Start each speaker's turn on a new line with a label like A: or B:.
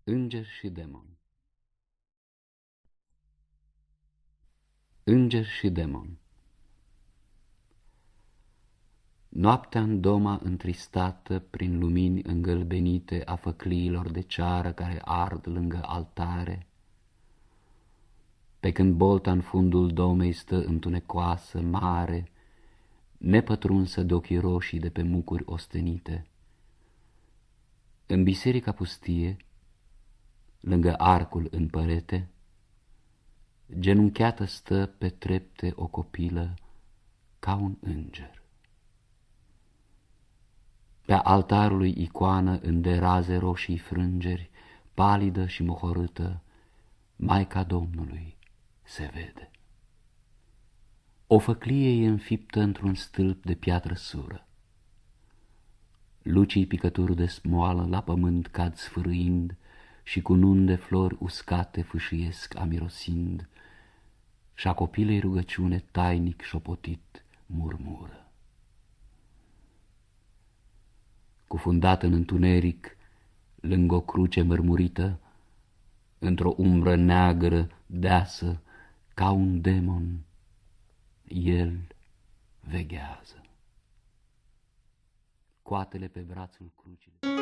A: Înger și demon. Înger și demon. Noaptea în doma întristată, prin lumini îngălbenite a făcliilor de ceară care ard lângă altare, pe când bolta în fundul domei stă întunecoasă, mare, nepătrunsă de ochii roșii de pe mucuri ostenite, în biserica pustie, lângă arcul în părete, genunchiată stă pe trepte o copilă ca un înger. Pe-a altarului icoană în de raze roșii frângeri, palidă și mohorâtă, Maica Domnului se vede. O făclie e înfiptă într-un stâlp de piatră sură. Lucii picături de smoală la pământ cad sfârâind și cu nun de flori uscate fâșiesc amirosind, și-a copilei rugăciune tainic șopotit murmură. Cufundat în întuneric, lângă o cruce mărmurită, într-o umbră neagră, deasă, ca un demon, el veghează. Coatele pe brațul crucii.